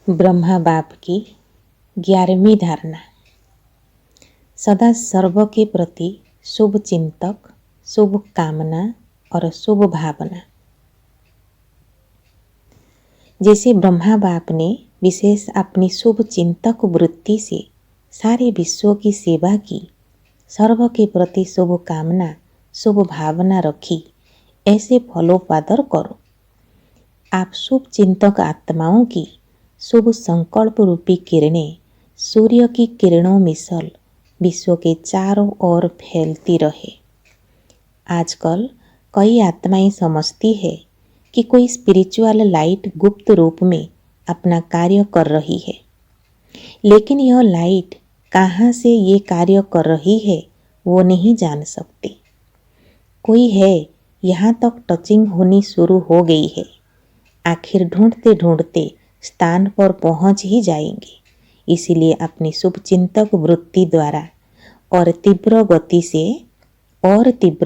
ब्रह्मा बाप की 11वीं धारणा। सदा सर्व के प्रति शुभ चिंतक, शुभ कामना और शुभ भावना। जैसे ब्रह्मा बाप ने विशेष अपनी शुभ चिंतक वृत्ति से सारे विश्व की सेवा की, सर्व के प्रति शुभ कामना, शुभ भावना रखी, ऐसे फलोपादर करो। आप शुभ चिंतक आत्माओं की शुभ संकल्प रूपी किरणें सूर्य की किरणों मिसल विश्व के चारों ओर फैलती रहे। आजकल कई आत्माएं समझती है कि कोई स्पिरिचुअल लाइट गुप्त रूप में अपना कार्य कर रही है, लेकिन यह लाइट कहाँ से ये कार्य कर रही है वो नहीं जान सकती। कोई है, यहाँ तक टचिंग होनी शुरू हो गई है, आखिर ढूंढते ढूंढते स्थान पर पहुंच ही जाएंगे। इसीलिए अपनी शुभ चिंतक वृत्ति द्वारा और तीव्र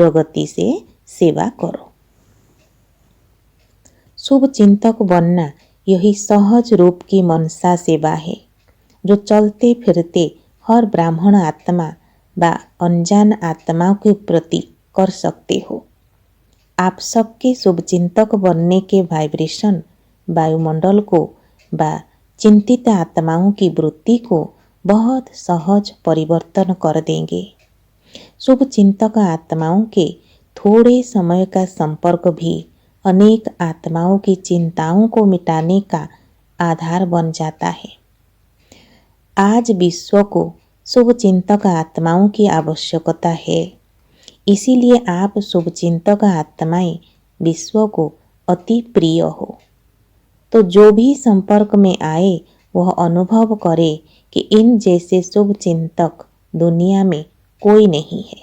गति से सेवा करो। शुभ चिंतक बनना यही सहज रूप की मनसा सेवा है, जो चलते फिरते हर ब्राह्मण आत्मा व अनजान आत्मा के प्रति कर सकते हो। आप सबके शुभ चिंतक बनने के वाइब्रेशन वायुमंडल को व चिंतित आत्माओं की वृत्ति को बहुत सहज परिवर्तन कर देंगे। शुभ चिंतक आत्माओं के थोड़े समय का संपर्क भी अनेक आत्माओं की चिंताओं को मिटाने का आधार बन जाता है। आज विश्व को शुभ चिंतक आत्माओं की आवश्यकता है, इसीलिए आप शुभ चिंतक आत्माएं विश्व को अति प्रिय हो। तो जो भी संपर्क में आए वह अनुभव करे कि इन जैसे शुभ चिंतक दुनिया में कोई नहीं है।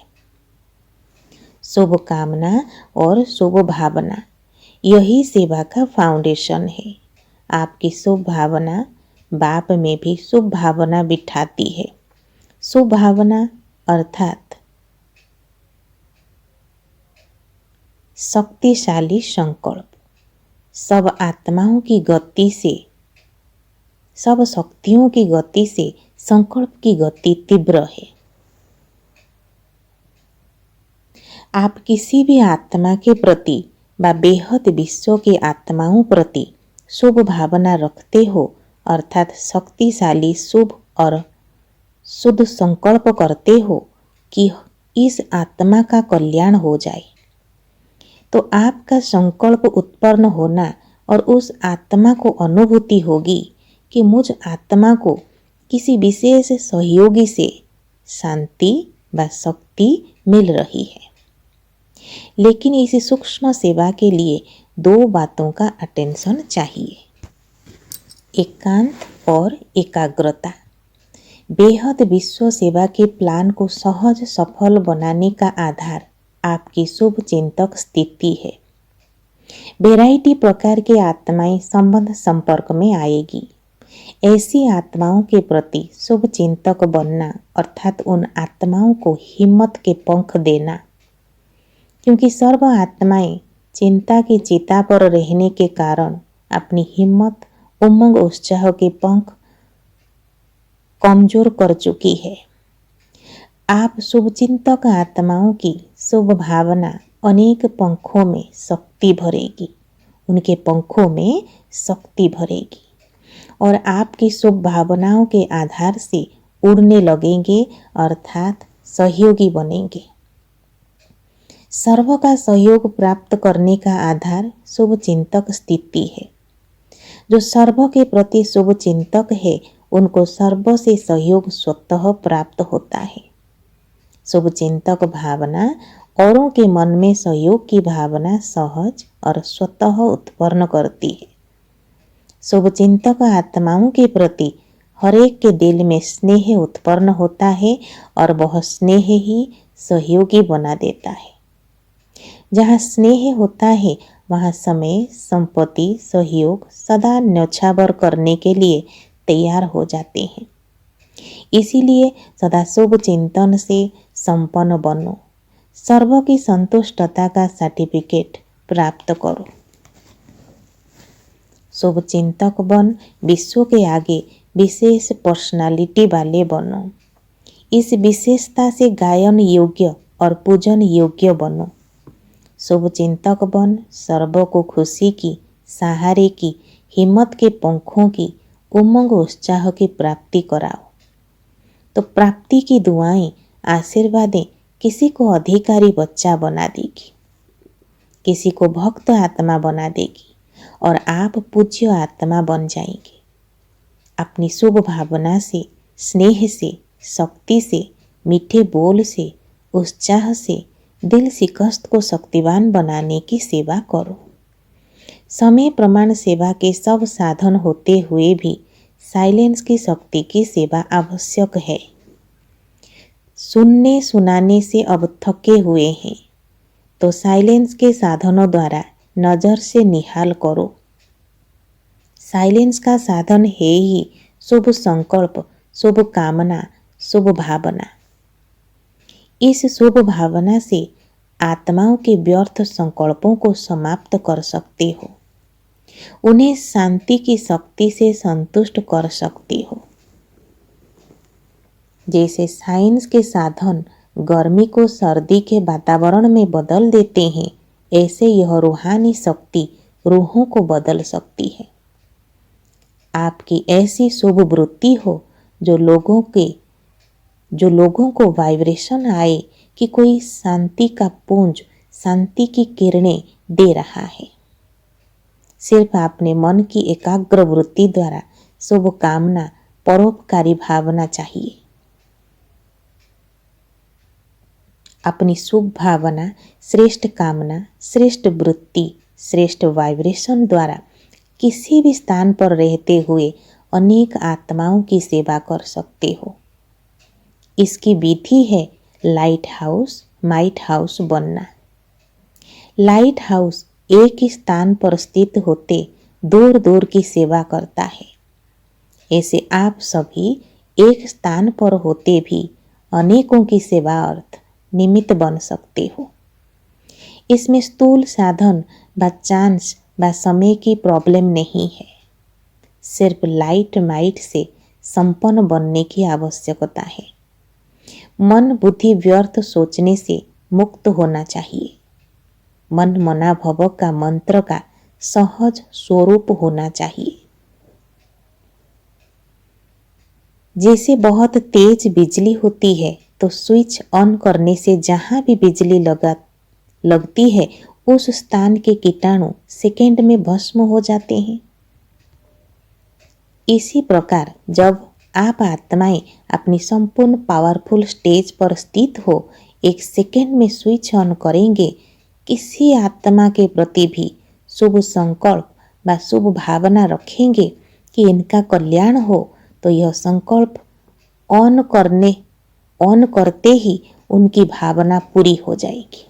शुभ कामना और शुभ भावना यही सेवा का फाउंडेशन है। आपकी शुभ भावना बाप में भी शुभ भावना बिठाती है। शुभ भावना अर्थात शक्तिशाली संकल्प। सब आत्माओं की गति से, सब शक्तियों की गति से संकल्प की गति तीव्र है। आप किसी भी आत्मा के प्रति व बेहद विश्व के आत्माओं प्रति शुभ भावना रखते हो, अर्थात शक्तिशाली शुभ और शुद्ध संकल्प करते हो कि इस आत्मा का कल्याण हो जाए, तो आपका संकल्प उत्पन्न होना और उस आत्मा को अनुभूति होगी कि मुझ आत्मा को किसी विशेष सहयोगी से शांति व शक्ति मिल रही है। लेकिन इस सूक्ष्म सेवा के लिए दो बातों का अटेंशन चाहिए, एकांत और एकाग्रता। बेहद विश्व सेवा के प्लान को सहज सफल बनाने का आधार आपकी शुभ चिंतक स्थिति है। वैरायटी प्रकार के आत्माएं संबंध संपर्क में आएगी। ऐसी आत्माओं के प्रति शुभ चिंतक बनना अर्थात उन आत्माओं को हिम्मत के पंख देना, क्योंकि सर्व आत्माएं चिंता की चिता पर रहने के कारण अपनी हिम्मत, उमंग, उत्साह के पंख कमजोर कर चुकी है। आप शुभचिंतक आत्माओं की शुभ भावना अनेक पंखों में शक्ति भरेगी, उनके पंखों में शक्ति भरेगी और आपकी शुभ भावनाओं के आधार से उड़ने लगेंगे, अर्थात सहयोगी बनेंगे। सर्व का सहयोग प्राप्त करने का आधार शुभ चिंतक स्थिति है। जो सर्व के प्रति शुभ चिंतक है उनको सर्व से सहयोग स्वतः प्राप्त होता है। शुभ चिंतक भावना औरों के मन में सहयोग की भावना सहज और स्वतः उत्पन्न करती है। शुभ चिंतक आत्माओं के प्रति हरेक के दिल में स्नेह उत्पन्न होता है और वह स्नेह ही सहयोगी बना देता है। जहाँ स्नेह होता है वहाँ समय, संपत्ति, सहयोग सदा न्यौछावर करने के लिए तैयार हो जाते हैं। इसीलिए सदा शुभ चिंतन से संपन्न बनो, सर्व की संतुष्टता का सर्टिफिकेट प्राप्त करो। शुभ चिंतक बन, विश्व के आगे विशेष पर्सनालिटी वाले बनो। इस विशेषता से गायन योग्य और पूजन योग्य बनो। शुभ चिंतक बन, सर्व को खुशी की, सहारे की, हिम्मत के पंखों की, उमंग उत्साह की प्राप्ति कराओ। तो प्राप्ति की दुआएं, आशीर्वादें किसी को अधिकारी बच्चा बना देगी, किसी को भक्त आत्मा बना देगी और आप पूज्य आत्मा बन जाएंगे। अपनी शुभ भावना से, स्नेह से, शक्ति से, मीठे बोल से, उत्साह से दिल शिकस्त को शक्तिवान बनाने की सेवा करो। समय प्रमाण सेवा के सब साधन होते हुए भी साइलेंस की शक्ति की सेवा आवश्यक है। सुनने सुनाने से अब थके हुए हैं तो साइलेंस के साधनों द्वारा नज़र से निहाल करो। साइलेंस का साधन है ही शुभ संकल्प, शुभ कामना, शुभ भावना। इस शुभ भावना से आत्माओं के व्यर्थ संकल्पों को समाप्त कर सकते हो, उन्हें शांति की शक्ति से संतुष्ट कर सकते हो। जैसे साइंस के साधन गर्मी को सर्दी के वातावरण में बदल देते हैं, ऐसे यह रूहानी शक्ति रूहों को बदल सकती है। आपकी ऐसी शुभ वृत्ति हो जो लोगों को वाइब्रेशन आए कि कोई शांति का पुंज, शांति की किरणें दे रहा है। सिर्फ अपने मन की एकाग्र वृत्ति द्वारा शुभ कामना, परोपकारी भावना चाहिए। अपनी शुभ भावना, श्रेष्ठ कामना, श्रेष्ठ वृत्ति, श्रेष्ठ वाइब्रेशन द्वारा किसी भी स्थान पर रहते हुए अनेक आत्माओं की सेवा कर सकते हो। इसकी विधि है लाइट हाउस, माइट हाउस बनना। लाइट हाउस एक ही स्थान पर स्थित होते दूर दूर की सेवा करता है। ऐसे आप सभी एक स्थान पर होते भी अनेकों की सेवा अर्थ निमित्त बन सकते हो। इसमें स्थूल साधन व चांस व समय की प्रॉब्लम नहीं है। सिर्फ लाइट माइट से संपन्न बनने की आवश्यकता है। मन बुद्धि व्यर्थ सोचने से मुक्त होना चाहिए। मन मना भव का मंत्र का सहज स्वरूप होना चाहिए। जैसे बहुत तेज बिजली होती है तो स्विच ऑन करने से जहां भी बिजली लगती है उस स्थान के कीटाणु सेकेंड में भस्म हो जाते हैं। इसी प्रकार जब आप आत्माएं अपनी संपूर्ण पावरफुल स्टेज पर स्थित हो, एक सेकेंड में स्विच ऑन करेंगे, किसी आत्मा के प्रति भी शुभ संकल्प व शुभ भावना रखेंगे कि इनका कल्याण हो, तो यह संकल्प ऑन करते ही उनकी भावना पूरी हो जाएगी।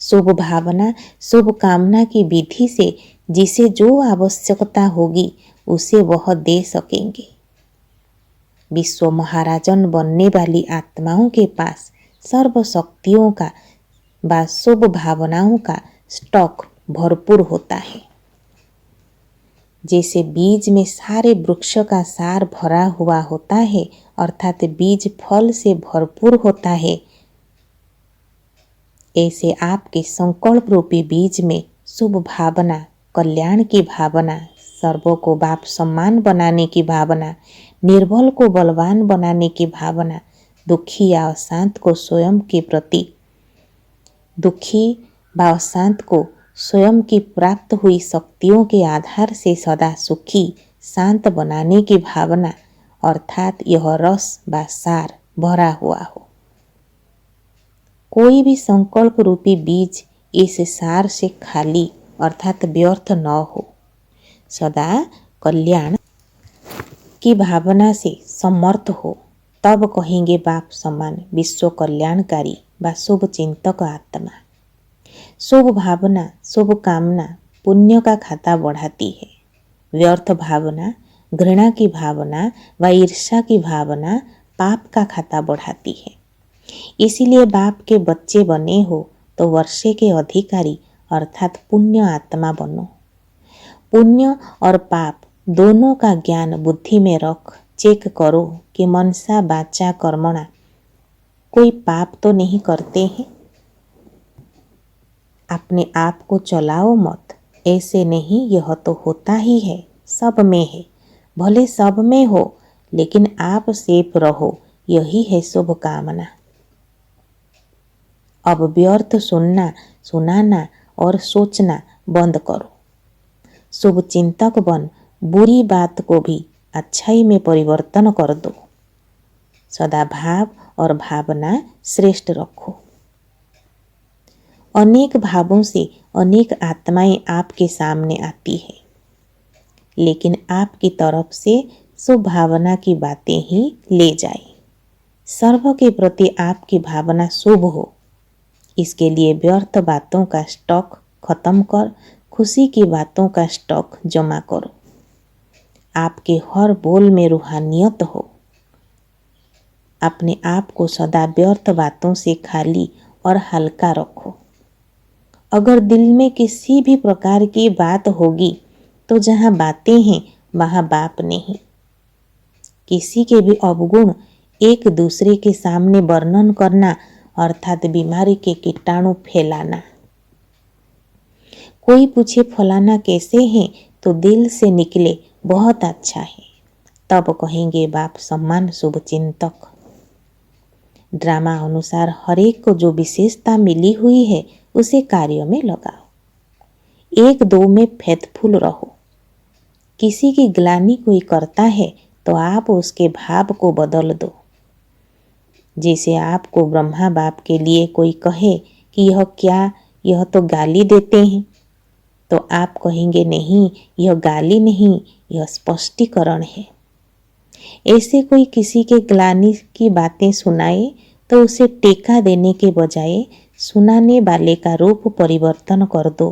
शुभ भावना, शुभ कामना की विधि से जिसे जो आवश्यकता होगी उसे वह दे सकेंगे। विश्व महाराजन बनने वाली आत्माओं के पास सर्व शक्तियों का व शुभ भावनाओं का स्टॉक भरपूर होता है। जैसे बीज में सारे वृक्ष का सार भरा हुआ होता है, अर्थात बीज फल से भरपूर होता है, ऐसे आपके संकल्प रूपी बीज में शुभ भावना, कल्याण की भावना, सर्वों को बाप सम्मान बनाने की भावना, निर्बल को बलवान बनाने की भावना, दुखी या अशांत को स्वयं के प्रति दुखी व अशांत को स्वयं की प्राप्त हुई शक्तियों के आधार से सदा सुखी शांत बनाने की भावना, अर्थात यह रस व सार भरा हुआ हो। कोई भी संकल्प रूपी बीज इस सार से खाली अर्थात व्यर्थ न हो, सदा कल्याण की भावना से समर्थ हो, तब कहेंगे बाप समान विश्व कल्याणकारी व शुभ चिंतक आत्मा। शुभ भावना, शुभ कामना पुण्य का खाता बढ़ाती है। व्यर्थ भावना, घृणा की भावना व ईर्ष्या की भावना पाप का खाता बढ़ाती है। इसीलिए बाप के बच्चे बने हो तो वर्षे के अधिकारी अर्थात पुण्य आत्मा बनो। पुण्य और पाप दोनों का ज्ञान बुद्धि में रख चेक करो कि मनसा वाचा कर्मणा कोई पाप तो नहीं करते हैं। अपने आप को चलाओ मत, ऐसे नहीं, यह तो होता ही है, सब में है। भले सब में हो लेकिन आप सेफ रहो, यही है शुभ कामना। अब व्यर्थ सुनना, सुनाना और सोचना बंद करो। शुभ चिंतक बन बुरी बात को भी अच्छाई में परिवर्तन कर दो। सदा भाव और भावना श्रेष्ठ रखो। अनेक भावों से अनेक आत्माएं आपके सामने आती है, लेकिन आपकी तरफ से शुभ भावना की बातें ही ले जाए। सर्व के प्रति आपकी भावना शुभ हो, इसके लिए व्यर्थ बातों का स्टॉक खत्म कर खुशी की बातों का स्टॉक जमा करो। आपके हर बोल में रूहानियत हो। अपने आप को सदा व्यर्थ बातों से खाली और हल्का रखो। अगर दिल में किसी भी प्रकार की बात होगी तो जहाँ बातें हैं वहाँ बाप नहीं। किसी के भी अवगुण एक दूसरे के सामने वर्णन करना अर्थात बीमारी के कीटाणु फैलाना। कोई पूछे फलाना कैसे हैं तो दिल से निकले बहुत अच्छा है, तब कहेंगे बाप सम्मान शुभ चिंतक। ड्रामा अनुसार हरेक को जो विशेषता मिली हुई है उसे कार्य में लगाओ। एक दो में फेथफुल रहो। किसी की ग्लानि कोई करता है तो आप उसके भाव को बदल दो। जैसे आपको ब्रह्मा बाप के लिए कोई कहे कि यह क्या, यह तो गाली देते हैं, तो आप कहेंगे नहीं, यह गाली नहीं, यह स्पष्टीकरण है। ऐसे कोई किसी के ग्लानि की बातें सुनाए तो उसे टेका देने के बजाय सुनाने वाले का रूप परिवर्तन कर दो।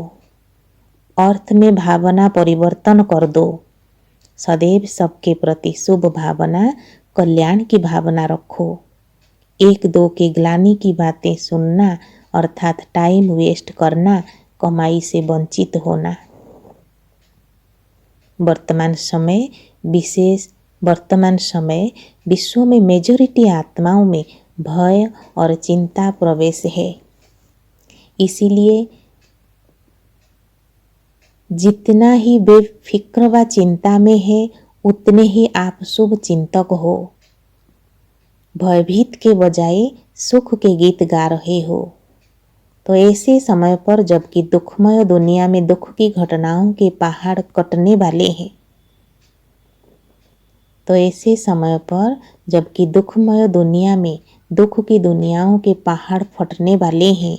अर्थ में भावना परिवर्तन कर दो। सदैव सबके प्रति शुभ भावना, कल्याण की भावना रखो। एक दो के ग्लानि की बातें सुनना अर्थात टाइम वेस्ट करना, कमाई से वंचित होना। वर्तमान समय विश्व में मेजॉरिटी आत्माओं में भय और चिंता प्रवेश है। इसीलिए जितना ही बेफिक्र व चिंता में है उतने ही आप शुभ चिंतक हो। भयभीत के बजाय सुख के गीत गा रहे हो। तो ऐसे समय पर जबकि दुखमय दुनिया में दुख की घटनाओं के पहाड़ कटने वाले हैं, तो ऐसे समय पर जबकि दुखमय दुनिया में दुख की दुनियाओं के पहाड़ फटने वाले हैं,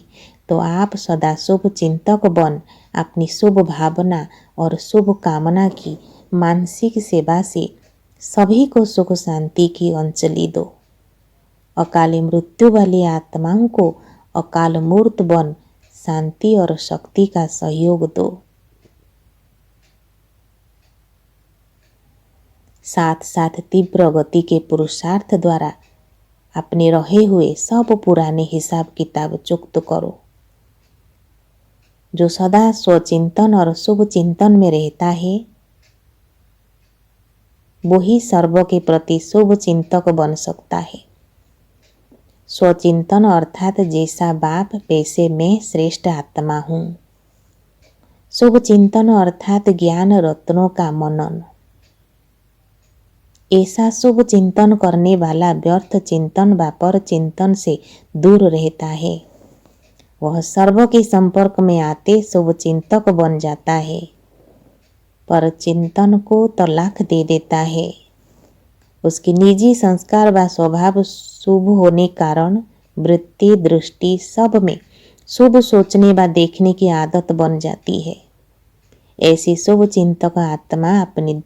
तो आप सदा शुभ चिंतक बन अपनी शुभ भावना और शुभ कामना की मानसिक सेवा से सभी को सुख शांति की अंजलि दो। अकाली मृत्यु वाली आत्माओं को अकाल मूर्त बन शांति और शक्ति का सहयोग दो। साथ साथ तीव्र गति के पुरुषार्थ द्वारा अपने रहे हुए सब पुराने हिसाब किताब चुक्त करो। जो सदा स्वचिंतन और शुभ चिंतन में रहता है वही सर्व के प्रति शुभ चिंतक बन सकता है। स्वचिंतन अर्थात जैसा बाप वैसे मैं श्रेष्ठ आत्मा हूँ। शुभ चिंतन अर्थात ज्ञान रत्नों का मनन। ऐसा शुभ चिंतन करने वाला व्यर्थ चिंतन व पर चिंतन से दूर रहता है। वह सर्व के संपर्क में आते शुभ चिंतक बन जाता है, पर चिंतन को तलाक दे देता है। उसकी निजी संस्कार व स्वभाव शुभ होने कारण वृत्ति दृष्टि सब में शुभ सोचने व देखने की आदत बन जाती है। ऐसी शुभ चिंतक आत्मा अपनी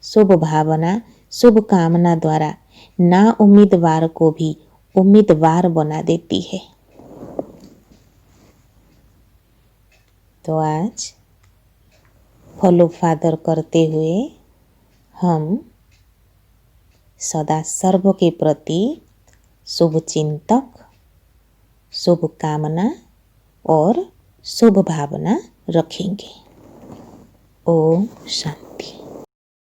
शुभ भावना शुभ कामना द्वारा ना उम्मीदवार को भी उम्मीदवार बना देती है। तो आज फॉलो फादर करते हुए हम सदा सर्व के प्रति शुभ चिंतक, शुभ कामना और शुभ भावना रखेंगे। ओम शांति।